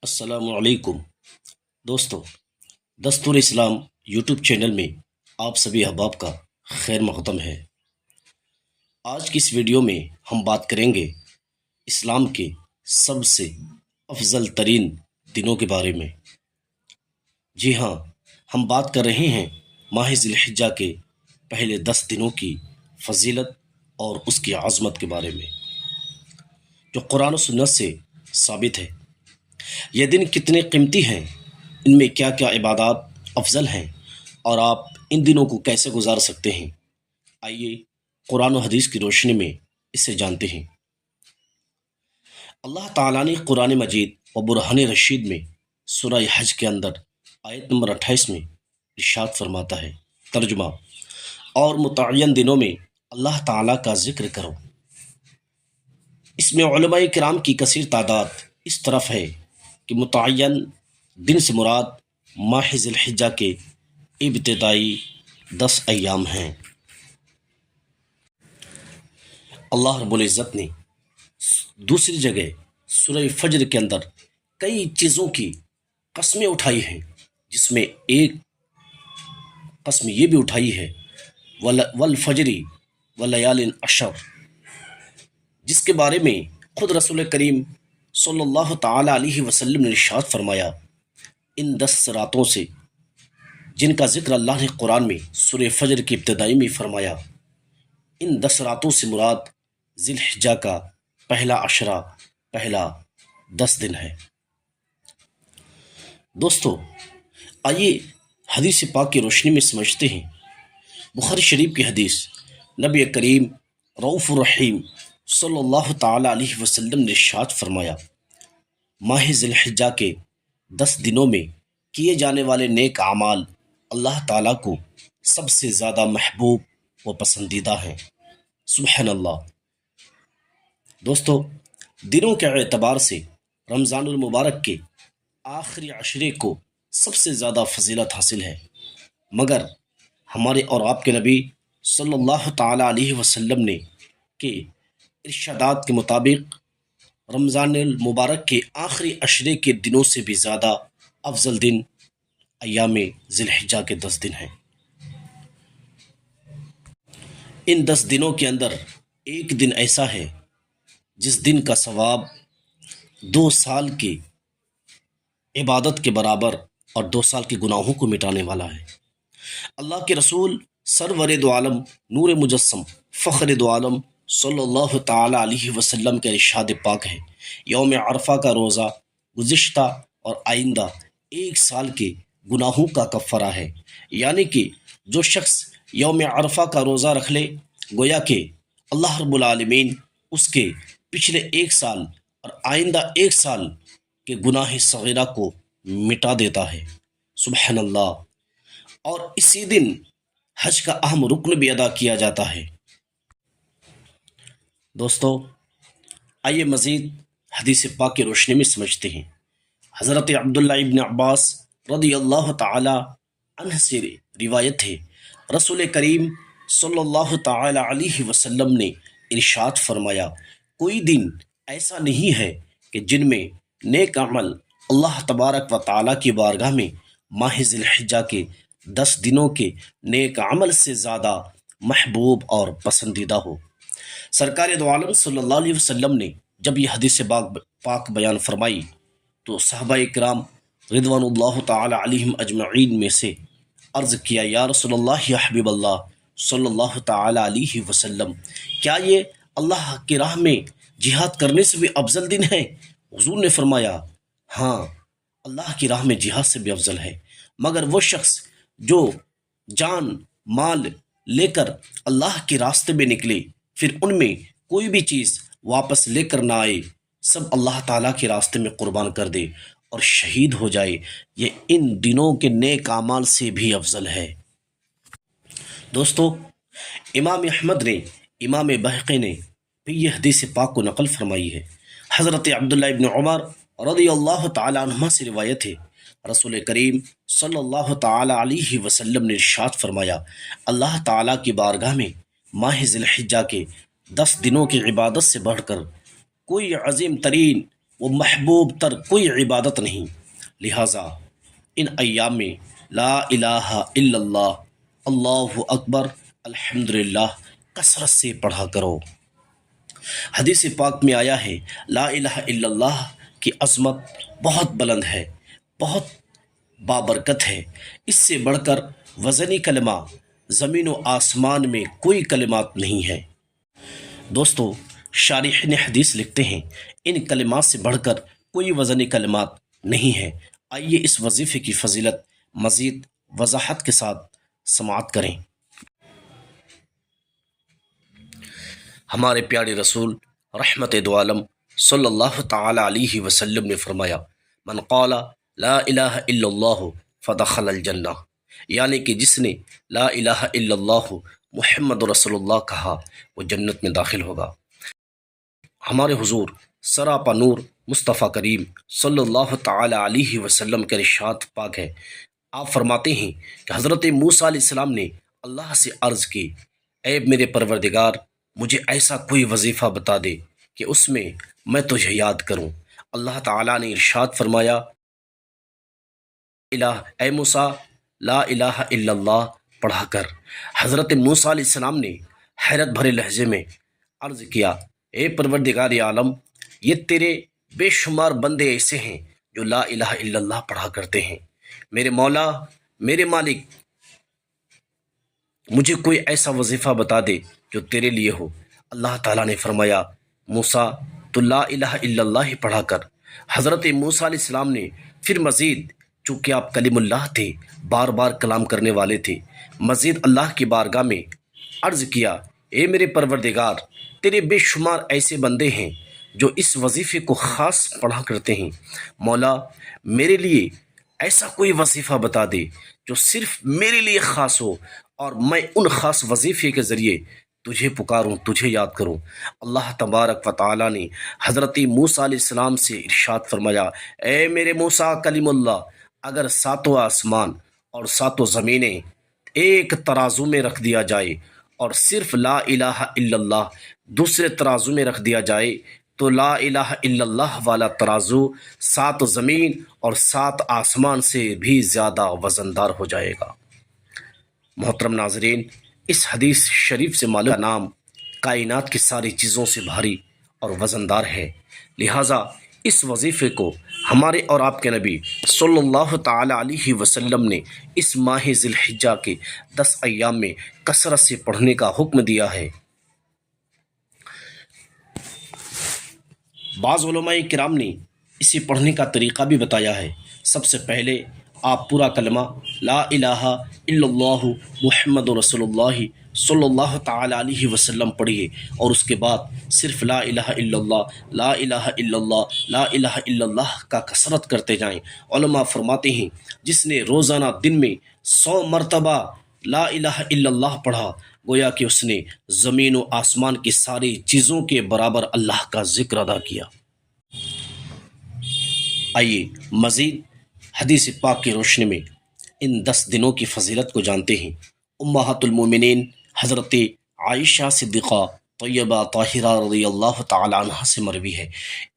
السلام علیکم دوستو، دستور اسلام یوٹیوب چینل میں آپ سبھی احباب کا خیر مقدم ہے۔ آج کی اس ویڈیو میں ہم بات کریں گے اسلام کے سب سے افضل ترین دنوں کے بارے میں۔ جی ہاں، ہم بات کر رہے ہیں ماہ ذی الحجہ کے پہلے 10 دنوں کی فضیلت اور اس کی عظمت کے بارے میں، جو قرآن و سنت سے ثابت ہے۔ یہ دن کتنے قیمتی ہیں، ان میں کیا کیا عبادات افضل ہیں، اور آپ ان دنوں کو کیسے گزار سکتے ہیں، آئیے قرآن و حدیث کی روشنی میں اسے جانتے ہیں۔ اللہ تعالیٰ نے قرآن مجید و برہان رشید میں سورہ حج کے اندر آیت نمبر 28 میں ارشاد فرماتا ہے، ترجمہ: اور متعین دنوں میں اللہ تعالیٰ کا ذکر کرو۔ اس میں علماء کرام کی کثیر تعداد اس طرف ہے کہ متعین دن سے مراد ماہ ذی الحجہ کے ابتدائی 10 ایام ہیں۔ اللہ رب العزت نے دوسری جگہ سورہ فجر کے اندر کئی چیزوں کی قسمیں اٹھائی ہیں، جس میں ایک قسم یہ بھی اٹھائی ہے والفجر ولیال عشر، جس کے بارے میں خود رسول کریم صلی اللہ تعالی علیہ وسلم نے ارشاد فرمایا، ان 10 راتوں سے جن کا ذکر اللہ نے قرآن میں سورہ فجر کی ابتدائی میں فرمایا، ان 10 راتوں سے مراد ذی الحجہ کا پہلا عشرہ، پہلا 10 دن ہے۔ دوستو، آئیے حدیث پاک کی روشنی میں سمجھتے ہیں۔ بخاری شریف کی حدیث، نبی کریم رؤوف الرحیم صلی اللہ تعالی علیہ وسلم نے ارشاد فرمایا، ماہ ذی الحجہ کے 10 دنوں میں کیے جانے والے نیک اعمال اللہ تعالیٰ کو سب سے زیادہ محبوب و پسندیدہ ہیں۔ سبحان اللہ۔ دوستو، دنوں کے اعتبار سے رمضان المبارک کے آخری عشرے کو سب سے زیادہ فضیلت حاصل ہے، مگر ہمارے اور آپ کے نبی صلی اللہ تعالی علیہ وسلم نے کے ارشادات کے مطابق رمضان المبارک کے آخری عشرے کے دنوں سے بھی زیادہ افضل دن ایام ذی الحجہ کے 10 دن ہیں۔ ان 10 دنوں کے اندر ایک دن ایسا ہے جس دن کا ثواب 2 سال کی عبادت کے برابر اور 2 سال کے گناہوں کو مٹانے والا ہے۔ اللہ کے رسول سرور دو عالم، نور مجسم، فخر دو عالم صلی اللہ تعالی علیہ وسلم کا ارشاد پاک ہے، یوم عرفہ کا روزہ گزشتہ اور آئندہ 1 سال کے گناہوں کا کفارہ ہے۔ یعنی کہ جو شخص یوم عرفہ کا روزہ رکھ لے، گویا کہ اللہ رب العالمین اس کے پچھلے 1 سال اور آئندہ 1 سال کے گناہ صغیرہ کو مٹا دیتا ہے۔ سبحان اللہ۔ اور اسی دن حج کا اہم رکن بھی ادا کیا جاتا ہے۔ دوستو، آئیے مزید حدیث پاک کی روشنی میں سمجھتے ہیں۔ حضرت عبداللہ ابن عباس رضی اللہ تعالی عنہ سے روایت ہے، رسول کریم صلی اللہ تعالی علیہ وسلم نے ارشاد فرمایا، کوئی دن ایسا نہیں ہے کہ جن میں نیک عمل اللہ تبارک و تعالیٰ کی بارگاہ میں ماہ ذی الحجہ کے 10 دنوں کے نیک عمل سے زیادہ محبوب اور پسندیدہ ہو۔ سرکار دو عالم صلی اللہ علیہ وسلم نے جب یہ حدیث پاک بیان فرمائی تو صحابہ کرام رضوان اللہ تعالی علیہم اجمعین میں سے عرض کیا، یا رسول اللہ، یا حبیب اللہ صلی اللہ تعالی علیہ وسلم، کیا یہ اللہ کی راہ میں جہاد کرنے سے بھی افضل دن ہے؟ حضور نے فرمایا، ہاں، اللہ کی راہ میں جہاد سے بھی افضل ہے، مگر وہ شخص جو جان مال لے کر اللہ کے راستے میں نکلے، پھر ان میں کوئی بھی چیز واپس لے کر نہ آئے، سب اللہ تعالیٰ کے راستے میں قربان کر دے اور شہید ہو جائے، یہ ان دنوں کے نیک اعمال سے بھی افضل ہے۔ دوستو، امام احمد نے، امام بہقی نے بھی یہ حدیث پاک کو نقل فرمائی ہے۔ حضرت عبداللہ ابن عمر رضی اللہ تعالی عنہما سے روایت ہے، رسول کریم صلی اللہ تعالی علیہ وسلم نے ارشاد فرمایا، اللہ تعالیٰ کی بارگاہ میں ماہ ذی الحجہ کے 10 دنوں کی عبادت سے بڑھ کر کوئی عظیم ترین و محبوب تر کوئی عبادت نہیں، لہٰذا ان ایام میں لا الہ الا اللہ، اللہ اکبر، الحمدللہ کثرت سے پڑھا کرو۔ حدیث پاک میں آیا ہے لا الہ الا اللہ کی عظمت بہت بلند ہے، بہت بابرکت ہے، اس سے بڑھ کر وزنی کلمہ زمین و آسمان میں کوئی کلمات نہیں ہے۔ دوستو، شارحین حدیث لکھتے ہیں ان کلمات سے بڑھ کر کوئی وزنی کلمات نہیں ہے۔ آئیے اس وظیفے کی فضیلت مزید وضاحت کے ساتھ سماعت کریں۔ ہمارے پیارے رسول رحمت دو عالم صلی اللہ تعالی علیہ وسلم نے فرمایا من قال لا الہ الا اللہ فدخل الجنہ، یعنی کہ جس نے لا الہ الا اللہ محمد رسول اللہ کہا وہ جنت میں داخل ہوگا۔ ہمارے حضور سراپا نور مصطفیٰ کریم صلی اللہ تعالی علیہ وسلم کے ارشاد پاک ہے، آپ فرماتے ہیں کہ حضرت موسیٰ علیہ السلام نے اللہ سے عرض کی، اے میرے پروردگار، مجھے ایسا کوئی وظیفہ بتا دے کہ اس میں تجھے یاد کروں۔ اللہ تعالیٰ نے ارشاد فرمایا، اے موسیٰ لا الہ الا اللہ پڑھا کر۔ حضرت موسیٰ علیہ السلام نے حیرت بھرے لہجے میں عرض کیا، اے پروردگار عالم، یہ تیرے بے شمار بندے ایسے ہیں جو لا الہ الا اللہ پڑھا کرتے ہیں، میرے مولا، میرے مالک، مجھے کوئی ایسا وظیفہ بتا دے جو تیرے لیے ہو۔ اللہ تعالیٰ نے فرمایا، موسیٰ تو لا الہ الا اللہ ہی پڑھا کر۔ حضرت موسیٰ علیہ السلام نے پھر مزید، چونکہ آپ کلیم اللہ تھے، بار بار کلام کرنے والے تھے، مزید اللہ کی بارگاہ میں عرض کیا، اے میرے پروردگار، تیرے بے شمار ایسے بندے ہیں جو اس وظیفے کو خاص پڑھا کرتے ہیں، مولا میرے لیے ایسا کوئی وظیفہ بتا دے جو صرف میرے لیے خاص ہو اور میں ان خاص وظیفے کے ذریعے تجھے پکاروں، تجھے یاد کروں۔ اللہ تبارک و تعالیٰ نے حضرت موسیٰ علیہ السلام سے ارشاد فرمایا، اے میرے موسیٰ کلیم اللہ، اگر ساتوں آسمان اور ساتوں زمینیں ایک ترازو میں رکھ دیا جائے اور صرف لا الہ الا اللہ دوسرے ترازو میں رکھ دیا جائے تو لا الہ الا اللہ والا ترازو 7 زمین اور 7 آسمان سے بھی زیادہ وزندار ہو جائے گا۔ محترم ناظرین، اس حدیث شریف سے معلوم نام کائنات کی ساری چیزوں سے بھاری اور وزندار ہے، لہٰذا اس وظیفے کو ہمارے اور آپ کے نبی صلی اللہ تعالی علیہ وسلم نے اس ماہ ذی الحجہ کے 10 ایام میں کثرت سے پڑھنے کا حکم دیا ہے۔ بعض علماء کرام نے اسے پڑھنے کا طریقہ بھی بتایا ہے۔ سب سے پہلے آپ پورا کلمہ لا الہ الا اللہ محمد رسول اللہ صلی اللہ تعالی علیہ وسلم پڑھیے، اور اس کے بعد صرف لا الہ الا اللہ، لا الہ الا اللہ، لا الہ الا اللہ کا کثرت کرتے جائیں۔ علماء فرماتے ہیں جس نے روزانہ دن میں 100 مرتبہ لا الہ الا اللہ پڑھا، گویا کہ اس نے زمین و آسمان کی ساری چیزوں کے برابر اللہ کا ذکر ادا کیا۔ آئیے مزید حدیث پاک کی روشنی میں ان 10 دنوں کی فضیلت کو جانتے ہیں۔ امہات المومنین حضرت عائشہ صدیقہ طیبہ طاہرہ رضی اللہ تعالی عنہ سے مروی ہے،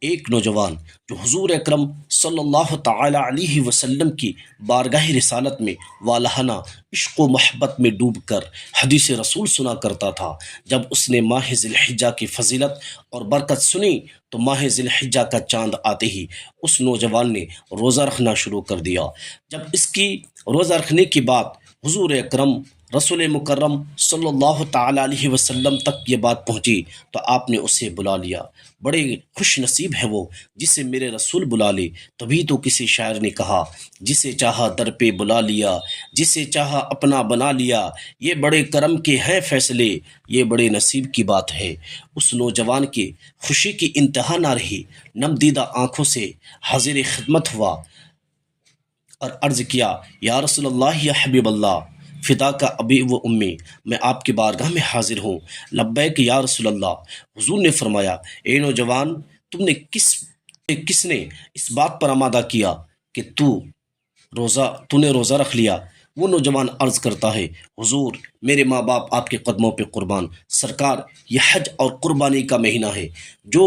ایک نوجوان جو حضور اکرم صلی اللہ تعالی علیہ وسلم کی بارگاہ رسالت میں والہانہ عشق و محبت میں ڈوب کر حدیث رسول سنا کرتا تھا، جب اس نے ماہ ذی الحجہ کی فضیلت اور برکت سنی تو ماہ ذی الحجہ کا چاند آتے ہی اس نوجوان نے روزہ رکھنا شروع کر دیا۔ جب اس کی روزہ رکھنے کی بات حضور اکرم رسول مکرم صلی اللہ تعالی علیہ وسلم تک یہ بات پہنچی تو آپ نے اسے بلا لیا۔ بڑے خوش نصیب ہے وہ جسے میرے رسول بلا لے، تبھی تو کسی شاعر نے کہا، جسے چاہا در پہ بلا لیا، جسے چاہا اپنا بنا لیا، یہ بڑے کرم کے ہیں فیصلے، یہ بڑے نصیب کی بات ہے۔ اس نوجوان کی خوشی کی انتہا نہ رہی، نم دیدہ آنکھوں سے حاضر خدمت ہوا اور عرض کیا، یا رسول اللہ، یا حبیب اللہ، فدا کا ابی و امی، میں آپ کی بارگاہ میں حاضر ہوں، لبیک یا رسول اللہ۔ حضور نے فرمایا، اے نوجوان، کس نے اس بات پر آمادہ کیا کہ تو نے روزہ رکھ لیا؟ وہ نوجوان عرض کرتا ہے، حضور میرے ماں باپ آپ کے قدموں پہ قربان، سرکار یہ حج اور قربانی کا مہینہ ہے، جو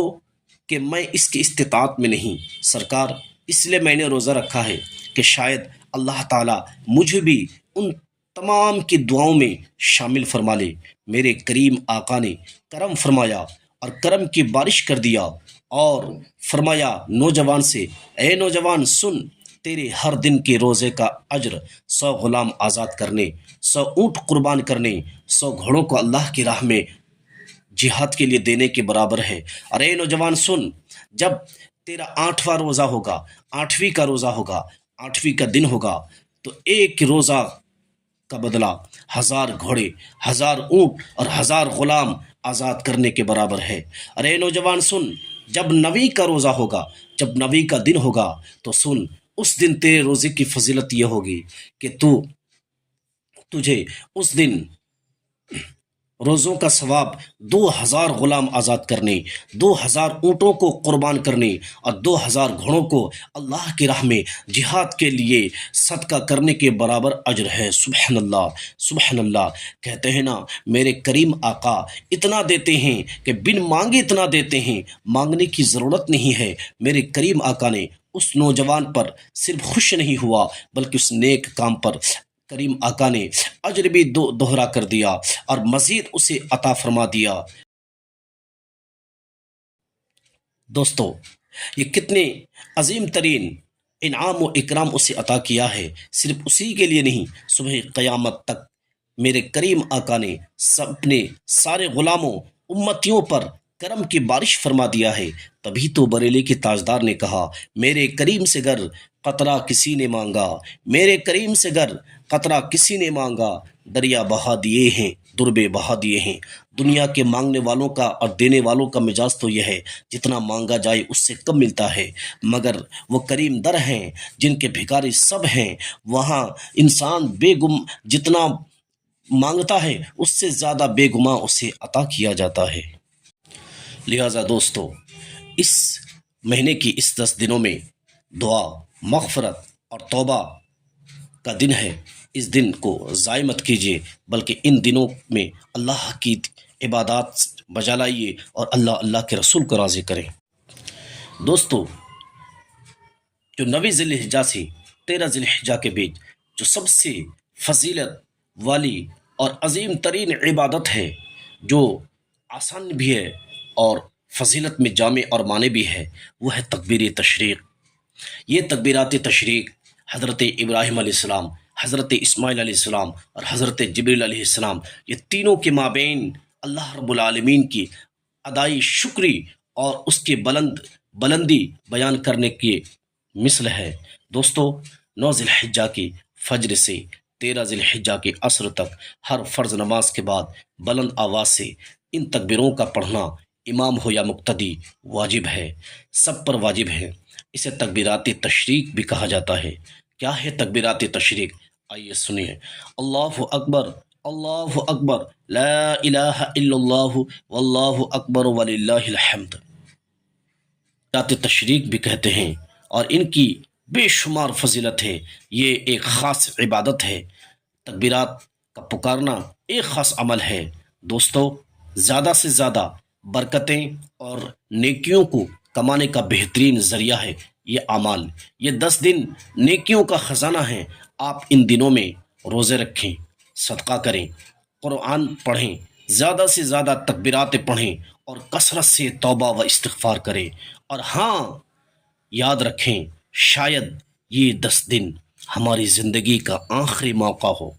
کہ میں اس کی استطاعت میں نہیں سرکار، اس لیے میں نے روزہ رکھا ہے کہ شاید اللہ تعالیٰ مجھے بھی ان تمام کی دعاؤں میں شامل فرما لے۔ میرے کریم آقا نے کرم فرمایا اور کرم کی بارش کر دیا اور فرمایا نوجوان سے، اے نوجوان سن، تیرے ہر دن کے روزے کا اجر 100 غلام آزاد کرنے، 100 اونٹ قربان کرنے، 100 گھوڑوں کو اللہ کی راہ میں جہاد کے لیے دینے کے برابر ہے۔ اور اے نوجوان سن، جب تیرا 8واں روزہ ہوگا، 8ویں کا روزہ ہوگا، 8ویں کا دن ہوگا، تو ایک روزہ کا بدلہ 1000 گھوڑے، 1000 اونٹ اور 1000 غلام آزاد کرنے کے برابر ہے۔ ارے نوجوان سن، جب 9ویں کا روزہ ہوگا، جب 9ویں کا دن ہوگا، تو سن، اس دن تیرے روزے کی فضیلت یہ ہوگی کہ تجھے اس دن روزوں کا ثواب 2000 غلام آزاد کرنے، 2000 اونٹوں کو قربان کرنے اور 2000 گھوڑوں کو اللہ کی راہ میں جہاد کے لیے صدقہ کرنے کے برابر اجر ہے۔ سبحان اللہ، سبحان اللہ۔ کہتے ہیں نا میرے کریم آقا اتنا دیتے ہیں کہ بن مانگے اتنا دیتے ہیں، مانگنے کی ضرورت نہیں ہے۔ میرے کریم آقا نے اس نوجوان پر صرف خوش نہیں ہوا بلکہ اس نیک کام پر کریم آقا نے اجر بھی دوہرا کر دیا اور مزید اسے عطا فرما دیا۔ دوستو، یہ کتنے عظیم ترین انعام و اکرام اسے عطا کیا ہے۔ صرف اسی کے لیے نہیں، صبح قیامت تک میرے کریم آقا نے اپنے سارے غلاموں امتیوں پر کرم کی بارش فرما دیا ہے۔ تبھی تو بریلی کے تاجدار نے کہا، میرے کریم سے گر قطرہ کسی نے مانگا، میرے کریم سے گر قطرہ کسی نے مانگا، دریا بہا دیے ہیں، دربے بہا دیے ہیں۔ دنیا کے مانگنے والوں کا اور دینے والوں کا مزاج تو یہ ہے، جتنا مانگا جائے اس سے کم ملتا ہے، مگر وہ کریم در ہیں جن کے بھکاری سب ہیں، وہاں انسان جتنا مانگتا ہے اس سے زیادہ بے گماں اسے عطا کیا جاتا ہے۔ لہٰذا دوستو، اس مہینے کی اس 10 دنوں میں دعا، مغفرت اور توبہ کا دن ہے۔ اس دن کو ضائع مت کیجیے، بلکہ ان دنوں میں اللہ کی عبادات بجا لائیے اور اللہ کے رسول کو راضی کریں۔ دوستو، جو 9 ذی الحجہ سے 13 ذی الحجہ کے بیچ جو سب سے فضیلت والی اور عظیم ترین عبادت ہے، جو آسان بھی ہے اور فضیلت میں جامع اور معنی بھی ہے، وہ ہے تکبیر تشریق۔ یہ تکبیرات تشریق حضرت ابراہیم علیہ السلام، حضرت اسماعیل علیہ السلام اور حضرت جبریل علیہ السلام، یہ تینوں کے مابین اللہ رب العالمین کی ادائی شکری اور اس کی بلندی بیان کرنے کی مثل ہے۔ دوستو، 9 ذی الحجہ کی فجر سے 13 ذی الحجہ کے عصر تک ہر فرض نماز کے بعد بلند آواز سے ان تکبیروں کا پڑھنا، امام ہو یا مقتدی، واجب ہے، سب پر واجب ہے۔ اسے تکبیرات تشریق بھی کہا جاتا ہے۔ کیا ہے تکبیرات تشریق؟ آئیے سنیے۔ اللہ اکبر، اللہ اکبر، لا الہ الا اللہ، واللہ اکبر وللہ الحمد۔ تکبیرات تشریق بھی کہتے ہیں اور ان کی بے شمار فضیلت ہے۔ یہ ایک خاص عبادت ہے۔ تکبیرات کا پکارنا ایک خاص عمل ہے۔ دوستو، زیادہ سے زیادہ برکتیں اور نیکیوں کو کمانے کا بہترین ذریعہ ہے یہ اعمال۔ یہ 10 دن نیکیوں کا خزانہ ہیں۔ آپ ان دنوں میں روزے رکھیں، صدقہ کریں، قرآن پڑھیں، زیادہ سے زیادہ تکبیرات پڑھیں اور کثرت سے توبہ و استغفار کریں۔ اور ہاں، یاد رکھیں، شاید یہ 10 دن ہماری زندگی کا آخری موقع ہو۔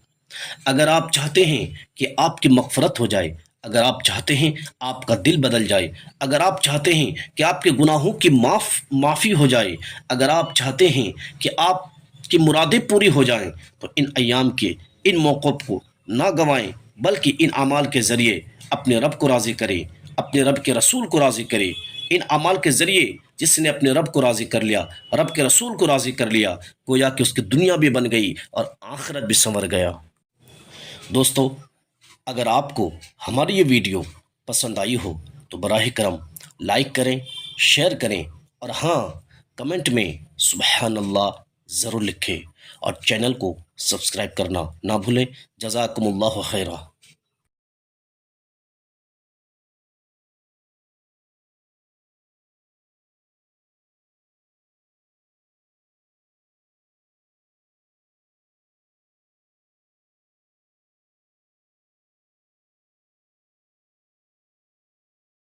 اگر آپ چاہتے ہیں کہ آپ کی مغفرت ہو جائے، اگر آپ چاہتے ہیں آپ کا دل بدل جائے، اگر آپ چاہتے ہیں کہ آپ کے گناہوں کی معافی ہو جائے، اگر آپ چاہتے ہیں کہ آپ کی مرادیں پوری ہو جائیں، تو ان ایام کے ان موقعوں کو نہ گنوائیں، بلکہ ان اعمال کے ذریعے اپنے رب کو راضی کریں، اپنے رب کے رسول کو راضی کریں۔ ان اعمال کے ذریعے جس نے اپنے رب کو راضی کر لیا، رب کے رسول کو راضی کر لیا، گویا کہ اس کی دنیا بھی بن گئی اور آخرت بھی سنور گیا۔ دوستو، اگر آپ کو ہماری یہ ویڈیو پسند آئی ہو تو براہ کرم لائک کریں، شیئر کریں اور ہاں، کمنٹ میں سبحان اللہ ضرور لکھیں اور چینل کو سبسکرائب کرنا نہ بھولیں۔ جزاکم اللہ خیرہ۔